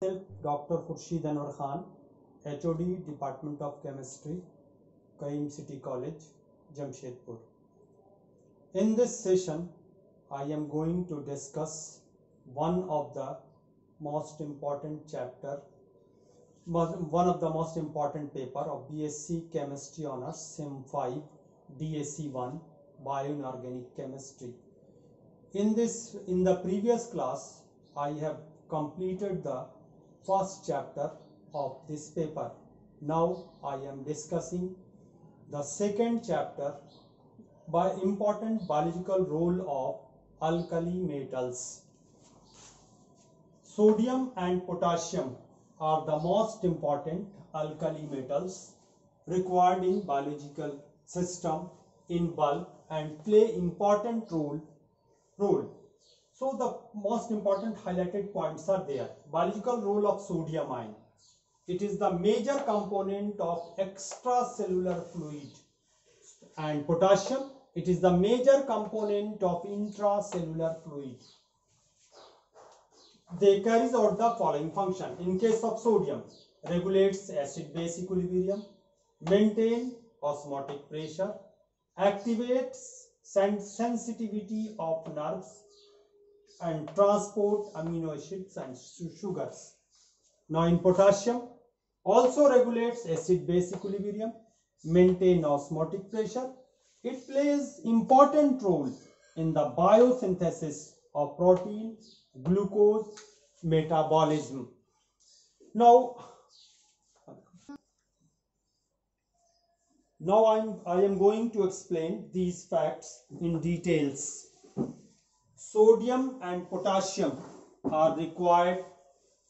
Myself, Dr. Khurshid Anwar Khan, HOD, Department of Chemistry, Qaim City College, Jamshedpur. In this session, I am going to discuss one of the most important paper of BSc Chemistry Honours Sem 5 DSC 1 Bioinorganic Chemistry. In the previous class, I have completed the first chapter of this paper. Now I am discussing the second chapter by important biological role of alkali metals. Sodium and potassium are the most important alkali metals required in biological system in bulk and play important role. So the most important highlighted points are there. Biological role of sodium ion. It is the major component of extracellular fluid. And potassium, it is the major component of intracellular fluid. They carries out the following function. In case of sodium, regulates acid-base equilibrium, maintain osmotic pressure, activates sensitivity of nerves, and transport amino acids and sugars. Now in potassium, also regulates acid-base equilibrium, maintain osmotic pressure. It plays important role in the biosynthesis of protein, glucose, metabolism. Now I am going to explain these facts in details. Sodium and potassium are required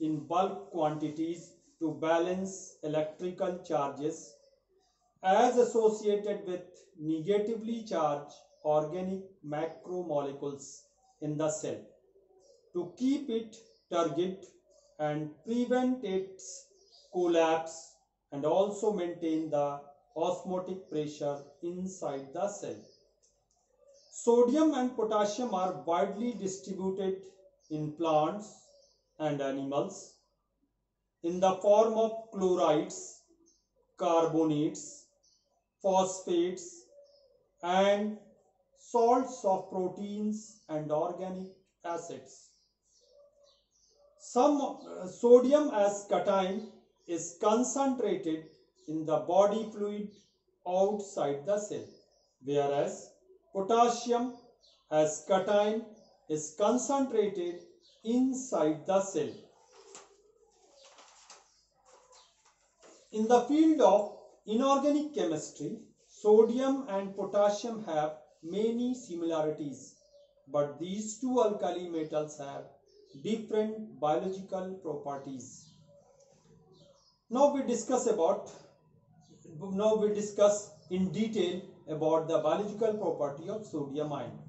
in bulk quantities to balance electrical charges as associated with negatively charged organic macromolecules in the cell to keep it turgid and prevent its collapse and also maintain the osmotic pressure inside the cell. Sodium and potassium are widely distributed in plants and animals in the form of chlorides, carbonates, phosphates, and salts of proteins and organic acids. Some sodium as cation is concentrated in the body fluid outside the cell, whereas potassium as cation is concentrated inside the cell. In the field of inorganic chemistry, sodium and potassium have many similarities, but these two alkali metals have different biological properties. Now we discuss in detail about the biological property of sodium ion.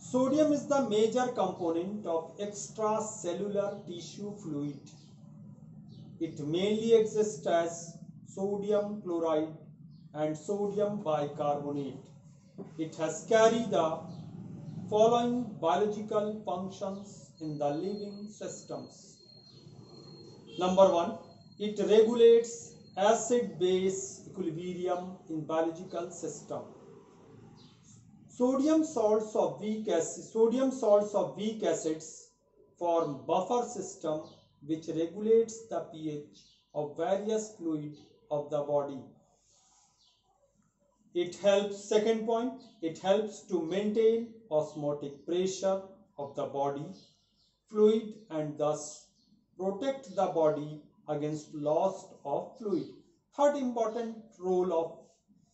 Sodium is the major component of extracellular tissue fluid. It mainly exists as sodium chloride and sodium bicarbonate. It has carried the following biological functions in the living systems. Number 1, it regulates acid-base equilibrium in biological system. Sodium salts of weak acids form buffer system which regulates the pH of various fluids of the body. Second point, it helps to maintain osmotic pressure of the body fluid and thus protect the body against loss of fluid. Third important role of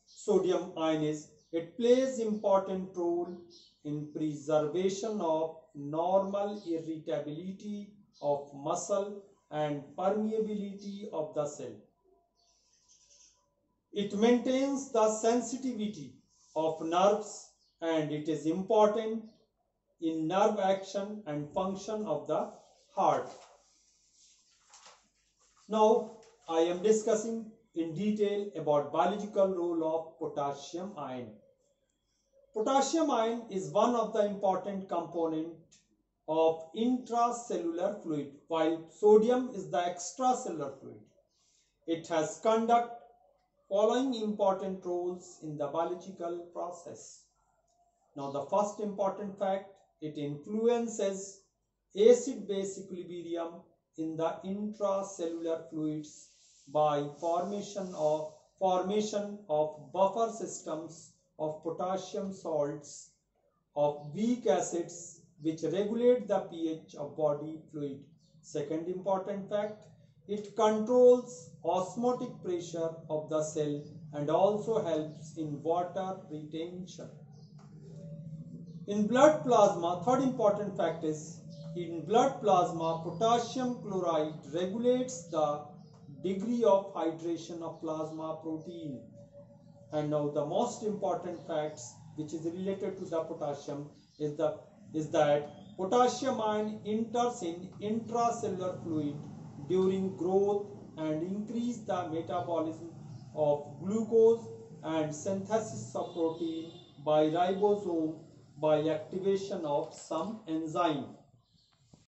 sodium ion is it plays important role in preservation of normal irritability of muscle and permeability of the cell. It maintains the sensitivity of nerves and it is important in nerve action and function of the heart. Now I am discussing in detail about biological role of potassium ion. Potassium ion is one of the important component of intracellular fluid, while sodium is the extracellular fluid. It has conduct following important roles in the biological process. Now the first important fact, it influences acid-base equilibrium in the intracellular fluids by formation of buffer systems of potassium salts of weak acids which regulate the pH of body fluid. Second important fact, it controls osmotic pressure of the cell and also helps in water retention. In blood plasma, third important fact is, in blood plasma, potassium chloride regulates the degree of hydration of plasma protein. And now the most important facts which is related to the potassium is that potassium ion enters in intracellular fluid during growth and increase the metabolism of glucose and synthesis of protein by ribosome by activation of some enzyme.